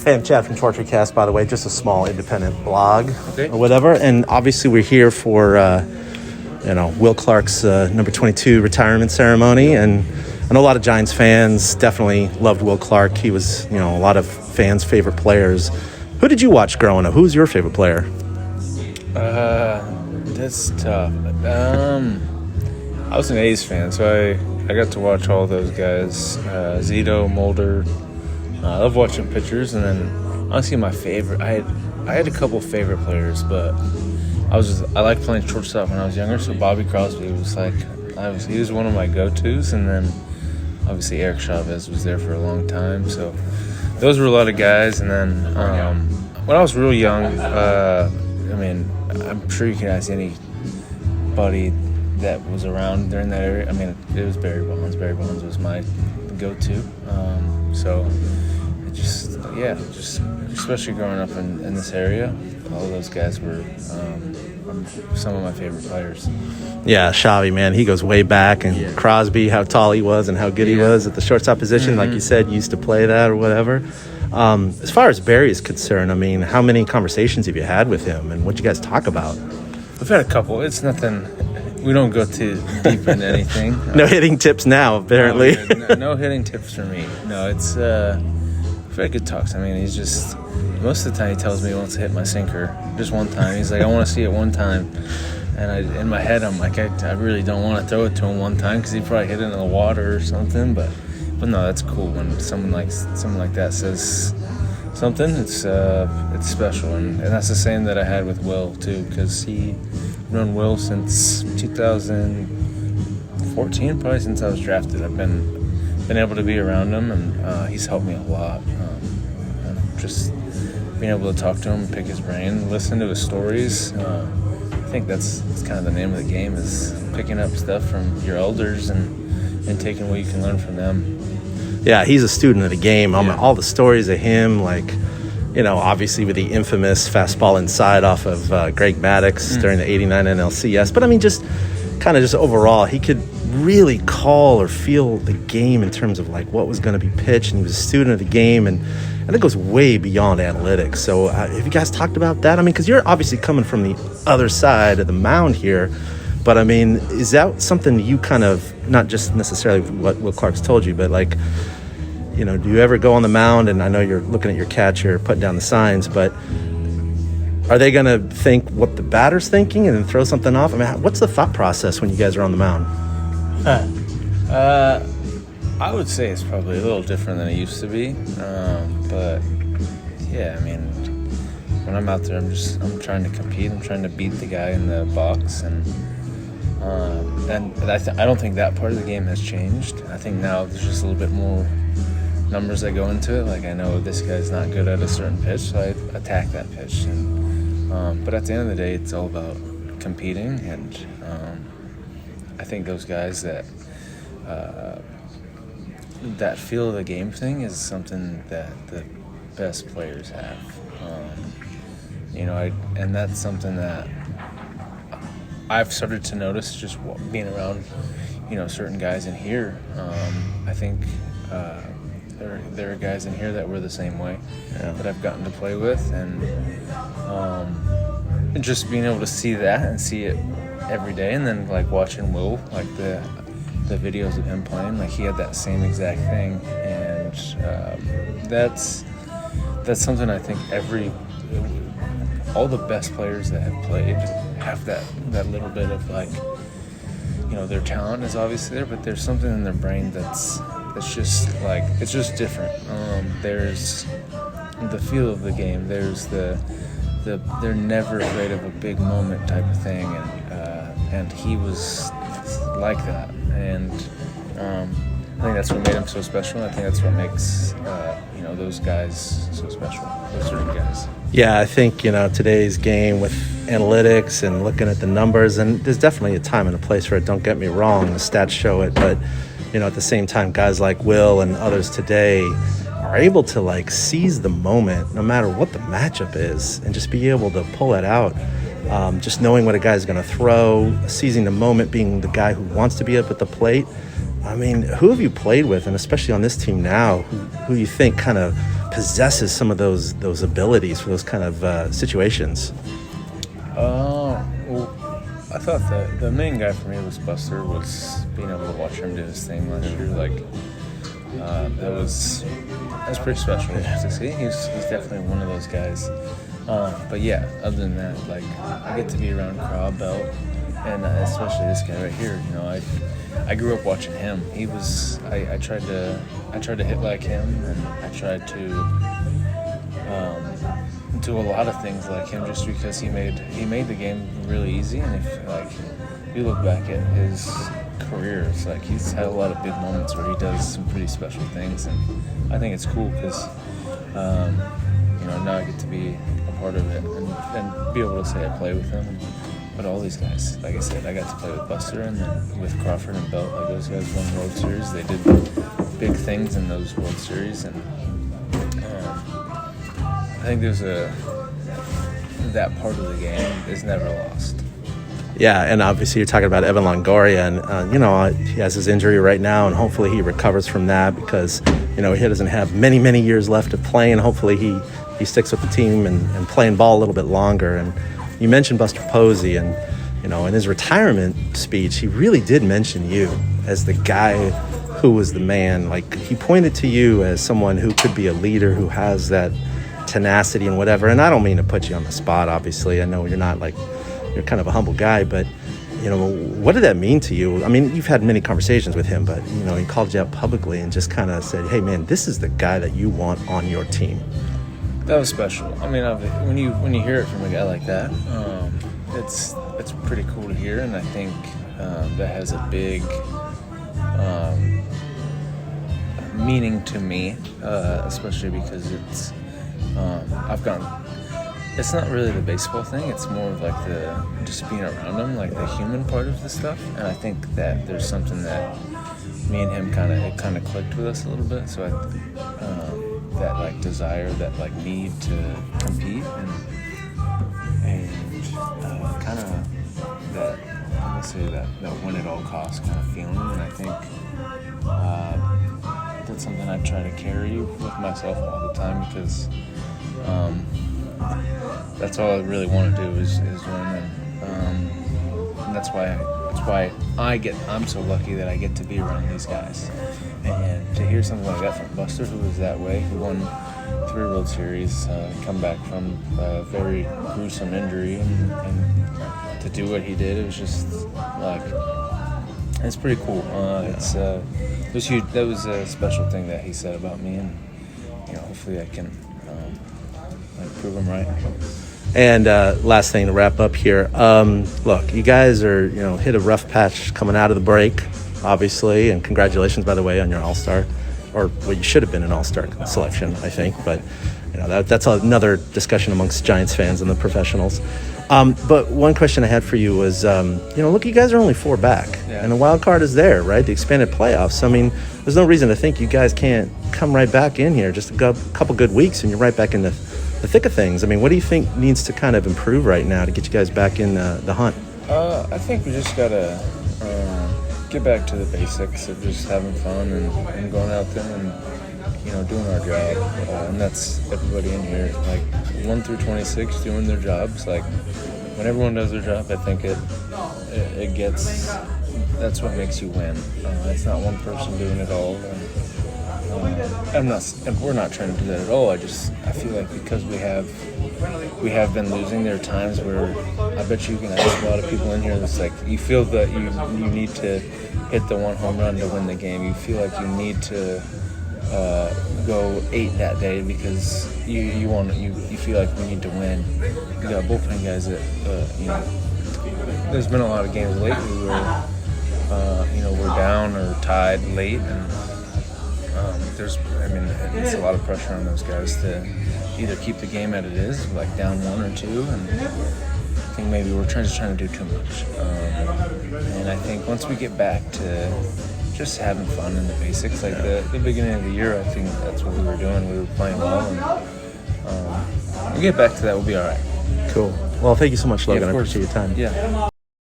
Hey, I'm Chad from Torture Cast, by the way, just a small independent blog Okay. or whatever. And obviously we're here for, Will Clark's number 22 retirement ceremony. And I know a lot of Giants fans definitely loved Will Clark. He was, a lot of fans' favorite players. Who did you watch growing up? Who was your favorite player? That's tough. I was an A's fan, so I got to watch all those guys. Zito, Mulder. I love watching pitchers, and then honestly, my favorite. I had a couple favorite players, but I liked playing shortstop when I was younger. So Bobby Crosby was he was one of my go-tos, and then obviously Eric Chavez was there for a long time. So those were a lot of guys, and then when I was real young, I'm sure you can ask anybody that was around during that area. I mean, it was Barry Bonds. Barry Bonds was my go-to. So just especially growing up in this area, all of those guys were some of my favorite players. Yeah, Xavi, man, he goes way back. And Crosby, how tall he was and how good he was at the shortstop position. Like you said, used to play that or whatever. As far as Barry is concerned, I mean, how many conversations have you had with him, and what you guys talk about? We've had a couple. It's nothing. We don't go too deep into anything. No hitting tips now, apparently. No hitting tips for me. No, it's very good talks. I mean, he's just most of the time he tells me he wants to hit my sinker just one time. He's like, I want to see it one time, and in my head I'm like, I really don't want to throw it to him one time because he probably hit it in the water or something. But no, that's cool when someone like that says something. It's special, and that's the same that I had with Will too, because I've known Will since 2014, probably since I was drafted. I've been able to be around him, and he's helped me a lot. Just being able to talk to him, pick his brain, listen to his stories. I think that's kind of the name of the game, is picking up stuff from your elders and taking what you can learn from them. Yeah, he's a student of the game. All the stories of him, obviously with the infamous fastball inside off of Greg Maddux during the 89 NLCS. But, just overall, he could really call or feel the game in terms of, what was going to be pitched. And he was a student of the game, and it goes way beyond analytics. So have you guys talked about that? Because you're obviously coming from the other side of the mound here. But, is that something you kind of, not just necessarily what Will Clark's told you, but, do you ever go on the mound, and I know you're looking at your catcher, putting down the signs, but are they going to think what the batter's thinking and then throw something off? What's the thought process when you guys are on the mound? I would say it's probably a little different than it used to be. But, yeah, when I'm out there, I'm trying to compete. I'm trying to beat the guy in the box, and I don't think that part of the game has changed. I think now there's just a little bit more numbers that go into it. I know this guy's not good at a certain pitch, so I attack that pitch. But at the end of the day, it's all about competing, and I think those guys that feel the game thing is something that the best players have. And that's something that I've started to notice just being around, certain guys in here. I think there are guys in here that were the same way that I've gotten to play with, and just being able to see that and see it every day, and then watching Will, the videos of him playing, he had that same exact thing, and that's something I think all the best players that have played have that little bit of their talent is obviously there, but there's something in their brain that's just it's just different. There's the feel of the game. There's they're never afraid of a big moment type of thing, and he was like that, and I think that's what made him so special. I think that's what makes those guys so special, those certain guys. Yeah, I think today's game with analytics and looking at the numbers, and there's definitely a time and a place for it. Don't get me wrong, the stats show it, but at the same time, guys like Will and others today are able to seize the moment no matter what the matchup is, and just be able to pull it out. Just knowing what a guy's going to throw, seizing the moment, being the guy who wants to be up at the plate. Who have you played with, and especially on this team now, who you think kind of possesses some of those abilities for those kind of situations? Well, I thought that the main guy for me was Buster, was being able to watch him do his thing last year. Like, that's pretty special to see. He's definitely one of those guys. But yeah, other than that, like, I get to be around Craw, Belt, and especially this guy right here. You know, I grew up watching him. He was I tried to hit like him, and I tried to do a lot of things like him, just because he made the game really easy. And if you look back at his career, it's like he's had a lot of big moments where he does some pretty special things, and I think it's cool because now I get to be a part of it and be able to say I play with him. But all these guys, like I said, I got to play with Buster, and then with Crawford and Belt. Like, those guys won World Series. They did big things in those World Series, and I think that part of the game is never lost. Yeah, and obviously you're talking about Evan Longoria, and he has his injury right now, and hopefully he recovers from that, because he doesn't have many, many years left of playing. Hopefully he sticks with the team and playing ball a little bit longer. And you mentioned Buster Posey, and in his retirement speech, he really did mention you as the guy who was the man. Like, he pointed to you as someone who could be a leader, who has that tenacity and whatever. And I don't mean to put you on the spot, obviously. I know you're not you're kind of a humble guy, but what did that mean to you? I mean, you've had many conversations with him, but he called you out publicly and just kind of said, hey man, this is the guy that you want on your team. That was special. I mean, when you hear it from a guy like that, it's pretty cool to hear, and I think that has a big meaning to me, especially because it's it's not really the baseball thing. It's more of like the just being around him, like the human part of the stuff. And I think that there's something that me and him kind of clicked with us a little bit. So that like desire, that like need to compete, and kind of that, I'm gonna say that win at all costs kind of feeling. And I think that's something I try to carry with myself all the time, because that's all I really want to do is win, and that's why I'm so lucky that I get to be around these guys, and to hear something like that from Buster, who was that way, who won 3 World Series, come back from a very gruesome injury, and to do what he did, it was just like, it's pretty cool. It was huge. That was a special thing that he said about me, and hopefully I can prove him right. And last thing to wrap up here. Look, you guys are, hit a rough patch coming out of the break, obviously, and congratulations, by the way, on your All-Star, or well, you should have been an All-Star selection, I think, but that's another discussion amongst Giants fans and the professionals. But one question I had for you was, look, you guys are only 4 back, and the wild card is there, right? The expanded playoffs. I mean, there's no reason to think you guys can't come right back in here. Just a couple good weeks, and you're right back in the thick of things. I mean, what do you think needs to kind of improve right now to get you guys back in the hunt? I think we just gotta get back to the basics of just having fun and going out there and doing our job, and that's everybody in here, like 1 through 26 doing their jobs. Like, when everyone does their job, I think it gets, that's what makes you win. It's not one person doing it all, and we're not trying to do that at all. I feel like because we have been losing, there are times where I bet you can ask a lot of people in here that's like, you feel that you need to hit the 1 home run to win the game. You feel like you need to go 8 that day because you feel like we need to win. You got bullpen guys that there's been a lot of games lately where we're down or tied late, and it's a lot of pressure on those guys to either keep the game as it is, like down 1 or 2, and I think maybe we're trying to do too much. And I think once we get back to just having fun in the basics, like the beginning of the year, I think that's what we were doing. We were playing well, and we get back to that, we'll be all right. Cool. Well, thank you so much, Logan. Yeah, I appreciate your time. Yeah.